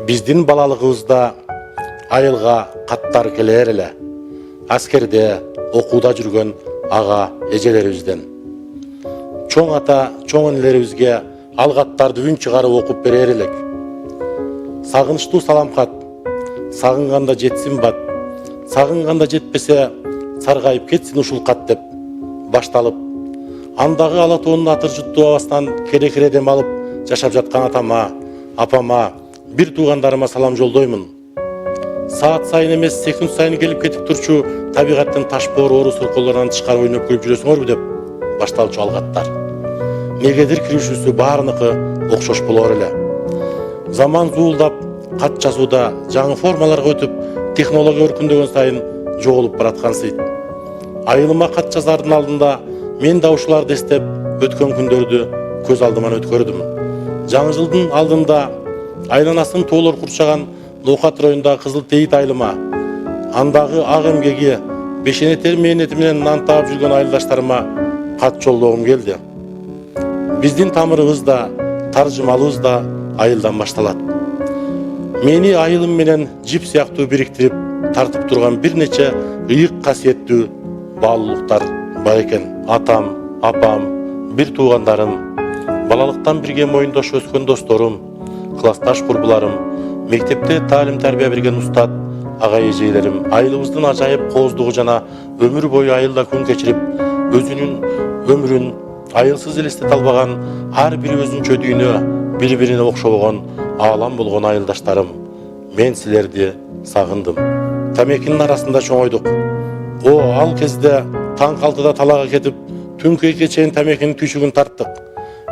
Биздин балалыгыбызда айылга каттар келер эле. Аскерде, окууда жүргөн ага эжелерибизден. Чоң ата, чоң энелерибизге ал каттарды үн чыгарып окуп берер элек. Сагынычтуу салам кат, сагынганда жетсин бат, сагынганда жетпесе саргайып кетсин ушул кат деп башталып, андагы ала тоонун атыр жуттубабастан керекире дем алып жашап жаткан атама, апама, бир туугандарыма салам жолдоймун. Саат сайын эмес, секунд сайын келип кетип турчу табигаттын ташпоор ору суркоолорунан тышкары ойноп күлүп жүрөсүңөрбү деп башталчу алгаттар. Негедир киришүүсү баарыныкы окшош болор эле. Заман зуулдап, кат жазууда жаңы формаларга өтүп, технология өркүндөгөн сайын жоголуп бараткансыйт. Айылыма кат жазардын алдында мен да ушуларды эстеп, өткөн күндөрдү көз алдыман өткөрдүм. Жаңы жылдын алдында айланасын тоолор курчаган Ноокат районундагы Кызыл Тейит айылыма, андагы ак эмгеги, бешенетер мээнети менен нан таап жүргөн айылдаштарыма кат жолдогум келди. Биздин тамырыбыз да, таржымалыбыз да айылдан башталат. Мени айылым менен жип сыяктуу бириктирип, тартып турган бир нече ыйык касиеттүү баалуулуктар бар экен. Атам, апам, бир туугандарым, балалыктан бирге моюндош өскөн досторум, классташ курбуларым, мектепте таалим тарбия берген устат, ага эжейлерим, айылыбыздын ажайып кооздугу жана өмүр бою айылда күн кечирип, өзүнүн өмүрүн айылсыз элестете албаган, ар бири өзүнчө дүйнө, бири-бирине окшобогон аалам болгон айылдаштарым, мен силерди сагындым. Тамекинин арасында чоңойдук. Ал кезде таң 6-да талага кетип, түнкү 2-ге чейин тамекинин түйшүгүн тарттык.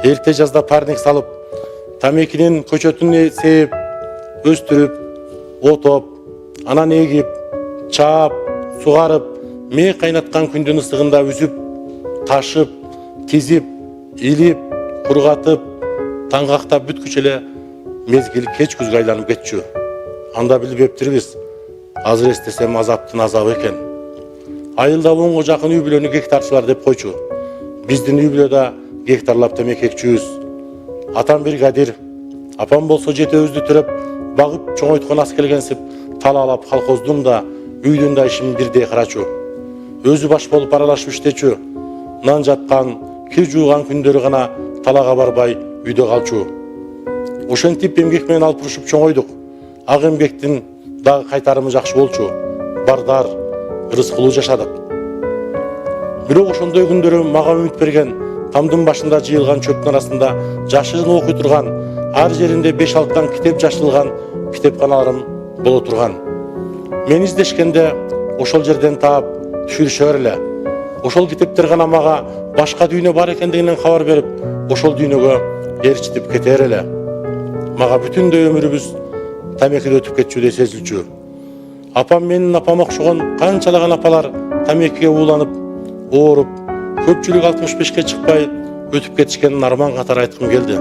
Эрте жазда парник салып, тамекинин көчөтүн сээп, өстүрүп, отоп, анан эгип, чаап, сугарып, мээ кайнаткан күндүн ысыгында үзүп, ташып, тизип, илип, кургатып, таңгактап бүткүчө эле мезгил кеч күзгө айланып кетчү. Анда билбептирбиз. Азыр эстесем азаптын азабы экен. Айылда 10-го жакын үй бүлөнү гектарчылар деп койчу. Биздин үй бүлөдө гектарлап темеки экчүбүз. Атам бригадир, апам болсо жетөөбүздү төрөп, багып чоңойткон ас келгенсип, талаалап колхоздун да, үйдүн да ишин бирдей карачу. Өзү баш болуп аралашып иштечү. Нан жаткан, кир жууган күндөрү гана талага барбай үйдө калчу. Ошентип эмгек менен алпурушуп чоңойдук. Ак эмгектин дагы кайтарымы жакшы болчу. Бардар, ырыскулуу жашадык. Бирок ошондой күндөрү мага үмүт берген, тамдын башында жыйылган чөптүн арасында жашыгын окуй турган, ар жеринде 5-6 китеп жашылган китепканаларым боло турган. Мен издешкенде ошол жерден таап түшүрүшөр эле. Ошол китептер гана мага башка дүйнө бар экендигинен кабар берип, ошол дүйнөгө ээрчитип кетер эле. Мага бүтүндөй өмүрүбүз тамекиде өтүп кетчү деп сезилчү. Апам менин апама окшогон канчалаган апалар тамекиге ууланып, ооруп, көпчүлүк 65-ке чыкпай өтүп кетишкенин арман катары айткым келди.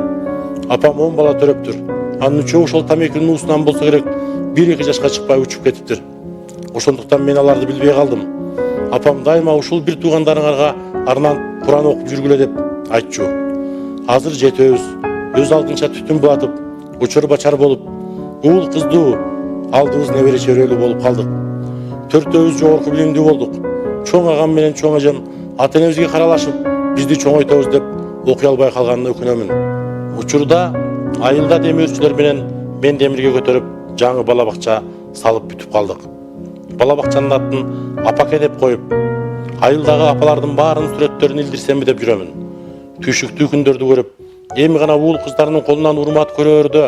Апам 10 бала төрөптүр. Анын үчөө ошол тамекинин уусунан болсо керек 1-2 жашка чыкпай учуп кетиптир. Ошондуктан мен аларды билбей калдым. Апам дайыма ушул бир туугандарыңарга арнан Куран окуп жүргүлө деп айтчу. Азыр жетөөбүз, өз алдынча түтүн булатып, учур бачар болуп, уул кыздуу, алдыбыз небере чөбөрөлүү болуп калдык. Төртөөбүз жогорку билимдүү болдук. Чоң агам менен чоң эжем ата энебизге каралашып, бизди чоңойтобуз деп окуй албай калганына өкүнөмүн. Учурда айылда демирчилер менен мен демирге көтөрүп, жаңы бала бакча салып бүтүп калдык. Бала бакчанын атын Апаке деп коюп, айылдагы апалардын баарынын сүрөттөрүн илдирсемби деп жүрөмүн. Түйшүктүү күндөрдү көрүп, эми гана уул кыздарынын колунан урмат көрөөрдө,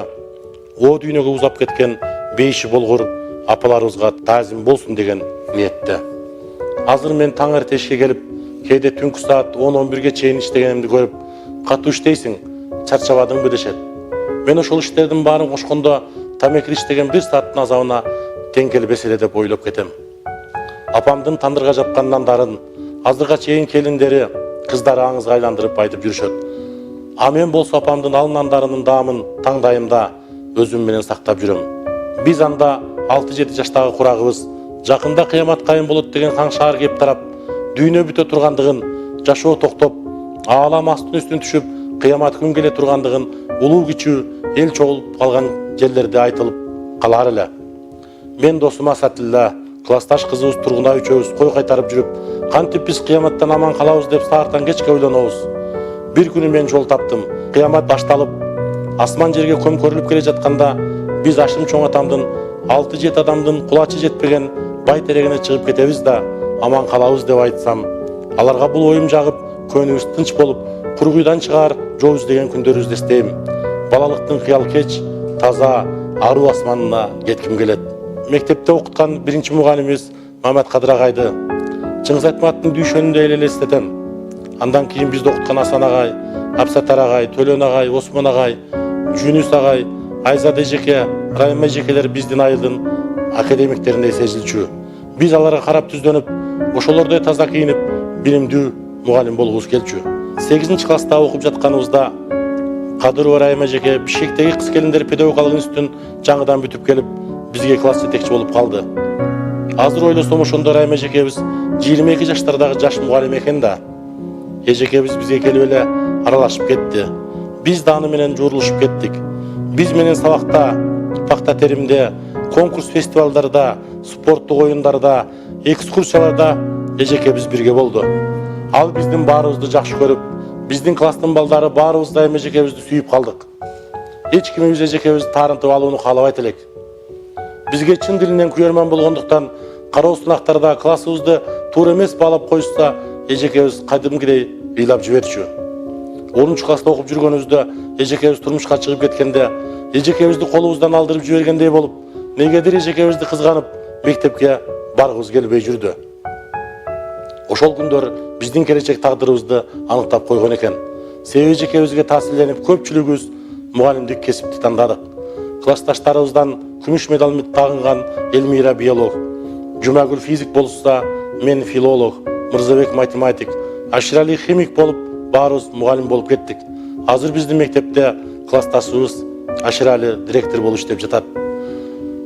о дүйнөгө узап кеткен бейиши болгур апаларыбызга таазим болсун деген ниетте. Азыр мен таң эрте ишке келип, кээде түнкү саат 10-11-ге чейин иштегенимди көрүп, катуу иштейсиң, чарчабадыңбы дешет. Мен ошол иштердин баарын кошкондо тамеки иштеген 1 сааттын азабына тең келбес эле деп ойлоп кетем. Апамдын тандырга жапкан нандарын азырга чейин келиндери, кыздары аңызга айландырып айтып жүрүшөт. А мен болсо апамдын ал нандарынын даамын таңдайымда өзүм менен сактап жүрөм. Биз анда 6-7 жаштагы курагыбыз жакында кыямат кайын болот деген каңшаар кеп тарап, дүйнө бүтө тургандыгын, жашоо токтоп, аалам астын үстүн түшүп, кыямат күн келе тургандыгын улуу кичүү эл чогулуп калган жерлерде айтылып, калар эле. Мен досум Асатилла, классташ кызыбыз Тургунай үчөөбүз кой кайтарып жүрүп, кантип биз кыяматтан аман калабыз деп саартан кечке ойлонобуз. Бир күнү мен жол таптым. Кыямат башталып, асман жерге көмкөрүлүп келе жатканда, биз Ашым чоң атамдын 6-7 адамдын кулачы жетпеген бай терегине чыгып кетебиз да аман калабыз деп айтсам, аларга бул оюм жагып, көңүлүбүз тынч болуп, кургуйдан чыгаар жол издеген күндөрүбүздү эстейм. Балалыктын кыял кеч, таза, аруу асманына кетким келет. Мектепте окуткан биринчи мугалимибиз Мамат Кадыр агайды Чыңгыз Айтматовдун дүйшөнүндө элестетем. Андан кийин бизди окуткан Асан агай, Абсатар агай, Төлөн агай, Осмон агай, Жүнүс агай, Айзат эжеке, Райым эжекелер биздин айылдын академиктериндей сезилчү. Биз аларга карап түздөнүп, ошолордой таза кийинип, билимдүү мугалим болгубуз келчү. 8-класста окуп жатканыбызда Кадырова Райым эжеке Бишкектеги кыз келиндер педагогикалык институтун жаңыдан бүтүп келип, бизге класс жетекчи болуп калды. Азыр ойлосом ошондо Райым эжекебиз 22 жаштардагы жаш мугалим экен да. Эжекебиз бизге келип эле аралашып кетти. Биз да аны менен журулушуп кеттик. Биз менен сабакта, пахта теримде, конкурс фестивалдарда, спорттук оюндарда, экскурсияларда эжекебиз бирге болду. Ал биздин баарыбызды жакшы көрүп, биздин класстын балдары баарыбыз да эжекебизди сүйүп калдык. Эч кимибиз эжекебизди таарынтып алууну каалабайт элек. Бизге чын дилинен күйөрмөн болгондуктан кароо сынактарда классыбызды туура эмес баалап коюшса, эжекебиз кадимкидей ыйлап жиберчү. 10-класста окуп жүргөнүбүздө эжекебиз турмушка чыгып кеткенде, эжекебизди колубуздан алдырып жибергендей болуп, негедир эжекебизди кызганып, мектепке баргыбыз келбей жүрдү. Ошол күндөр биздин келечек тагдырыбызды аныктап койгон экен. Себеби эжекебизге таасирленип көпчүлүгүбүз мугалимдик кесипти тандадык. Классташтарыбыздан күмүш медаль тагынган Элмира биолог, Жумагүл физик болса, мен филолог, Мырзабек математик, Аширали химик болуп, баарыбыз мугалим болуп кеттик. Азыр биздин мектепте классташыбыз Аширали директор болуп иштеп жатат.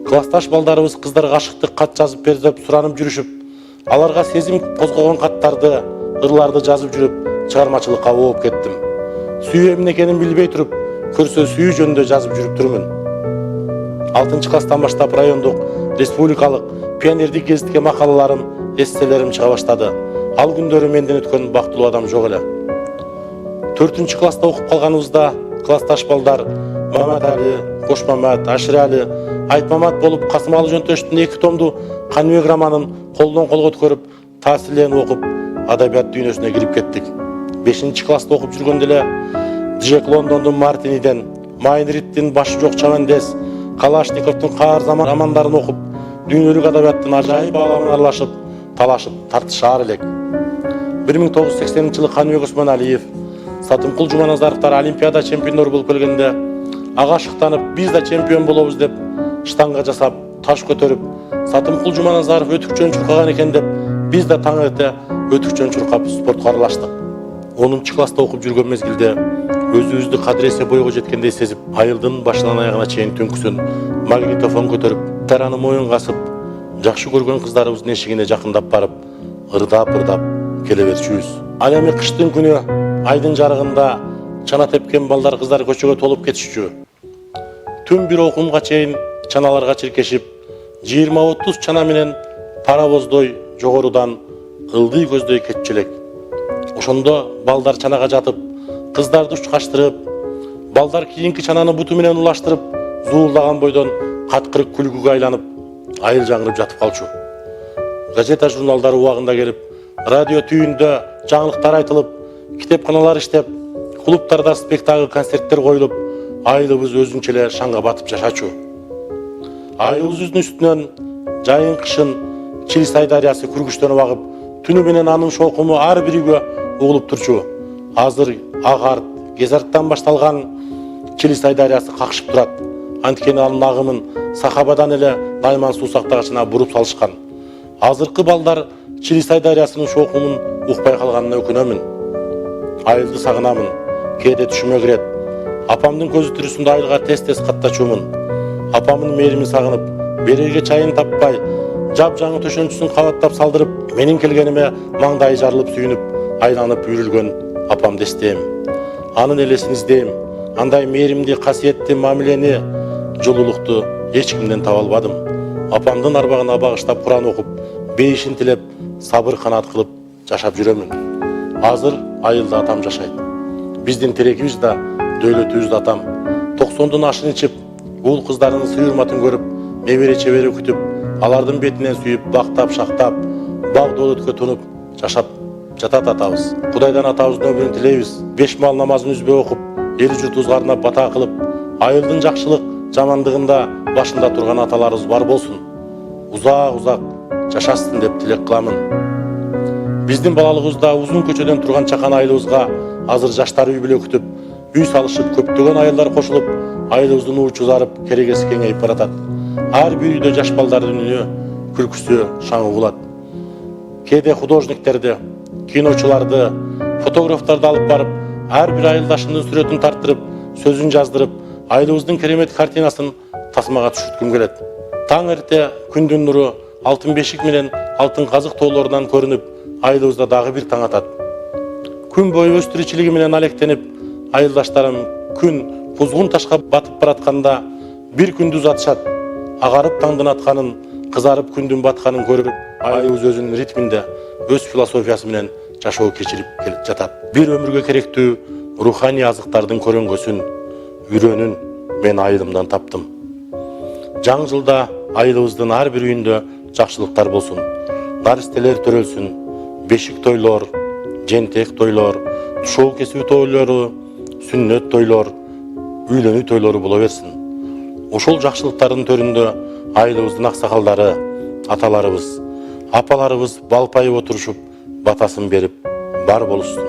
Классташ балдарыбыз кыздарга ашыктык кат жазып бер деп суранып жүрүшүп, аларга сезим козгогон каттарды, ырларды жазып жүрүп, чыгармачылыкка ооп кеттим. Сүйүү эмне экенин билбей туруп, көрсө сүйүү жөнүндө жазып жүрүп турмун. 6-класстан баштап райондук, республикалык, пионердик гезитке макалаларым, эсселерим чыга баштады. Ал күндөрү менден өткөн бактылуу адам жок эле. 4-класста окуп калганыбызда классташ балдар Мамат Али, Кошмамат, Аширали, Айтмамат болуп Касымалы Жөнтөштүн 2 томду Каныбек романын колдон колго өткөрүп, таасирленип окуп, адабият дүйнөсүнө кирип кеттик. 5-класста окуп жүргөндө эле Джек Лондондун Мартиниден, Майн Риттин Башы жок чамандес, Калашниковдун Каар заман романдарын окуп, дүйнөлүк адабияттын ажайып ааламына аралашып, талашып, тартышаар элек. 1980-жылы Каныбек Осмоналиев, Сатымкул Жуманазаровдор Олимпиада чемпиондору болуп келгенде, ага шыктанып, биз да чемпион болобуз деп, штанга жасап, таш көтөрүп, Сатымкул Жуманазаров өтүкчөн чуркаган экен деп, биз да таң эрте өтүкчөн чуркап спортко аралаштык. 10-класста окуп жүргөн мезгилде өзүбүздү кадыресе бойго жеткендей сезип, айылдын башынан аягына чейин түнкүсүн магнитофон көтөрүп, тараны моюн касып, жакшы көргөн кыздарыбыздын эшигине жакындап барып, ырдап келе берчүбүз. Ал эми кыштын күнү айдын жарыгында чана тепкен балдар кыздар көчөгө толуп кетишчү. Түн бир окумга чейин чаналарга чиркешип, 20-30 чана менен паровоздой жогорудан ылдый көздөй кетчү элек. Ошондо балдар чанага жатып, кыздарды учкаштырып, балдар кийинки чананы буту менен улаштырып, зуулдаган бойдон каткырык күлгүгө айланып, айыл жаңырып жатып калчу. Газета журналдары убагында келип, радио түйүндө жаңылыктар айтылып, китепканалар иштеп, клубтарда спектакль, концерттер коюлуп, айылыбыз өзүнчө эле шаңга батып жашачу. Айылыбыздын үстүнөн жайын кышын Чилисай дарыясы күргүчтөнүп агып, түнү менен анын шоокуму ар бир үйгө угулуп турчу. Азыр Агарт, Кезарттан башталган Чилисай дарыясы какшып турат. Анткени анын агымын Сахабадан эле Найман суусактагычына буруп салышкан. Азыркы балдар Чилисай дарыясынын шоокумун укпай калганына өкүнөмүн. Айылды сагынамын, кээде түшүмө кирет. Апамдын көзү тирүүсүндө айылга тез-тез каттачумун. Апамдын мээримин сагынып, берерге чайын таппай, жап-жаңы төшөнчүсүн кабаттап салдырып, менин келгениме маңдайы жарылып сүйүнүп, айланып үйрүлгөн апамды эстейм. Анын элесин издейм. Андай мээримди, касиетти мамилени, жылуулукту эч кимден таба албадым. Апамдын арбагына багыштап Куран окуп, бейишин тилеп, сабыр канат кылып жашап жүрөмүн. Азыр айылда атам жашайт. Биздин тирекибиз да, дөйлөтүбүз да атам. 90-дун ашын ичип, уул кыздарынын сый урматын көрүп, небере чебери күтүп, алардын бетинен сүйүп, бактап, шактап, баг доолоткө тунуп жашап жатат атабыз. Кудайдан атабыздын өмүрүн тилейбиз. 5 мал намазын үзбөй окуп, эл журтубузга арнап бата кылып, айылдын жакшылык, жамандыгында башында турган аталарыбыз бар болсун. Узак жашасын деп тилек кыламын. Биздин балалыгыбызда узун көчөдөн турган чакан айылыбызга азыр жаштар үй бүлө күтүп, үй салышып, көптөгөн айылдар кошулуп, айылыбыздын уучу зарып, керегеси кеңейип баратат. Ар бир үйдө жаш балдардын үнү, күлкүсү шаңы булат. Кээде художниктерди, киночуларды, фотографтарды алып барып, ар бир айылдашымдын сүрөтүн тарттырып, сөзүн жаздырып, айылыбыздын керемет картинасын тасмага түшүрткүм келет. Таң эрте күндүн нуру алтын бешик менен алтын казык тоолорунан көрүнүп, айылыбызда дагы бир таң атат. Күн бою өз тиричилиги менен алектенип, айылдаштарым күн кузгун ташка батып баратканда бир күндү uzatышат. Агарып таңдын атканын, кызарып күндүн батканын көрүп, айылыбыз өзүнүн ритминде, өз философиясы менен жашоо кечирип келип жатат. Бир өмүргө керектүү руханий азыктардын көрөнгөсүн, үйрөнүн мен айылымдан таптым. Жаңы жылда айылыбыздын ар бир үйүндө жакшылыктар болсун. Наристелер төрөлсүн, бешик тойлор, жентек тойлор, тушоо кесүү тойлору, сүннөт тойлор, үйлөнүү тойлору боло берсин. Ошол жакшылыктардын төрүндө айылыбыздын аксакалдары, аталарыбыз, апаларыбыз балпайып отурушуп, батасын берип бар болушsun.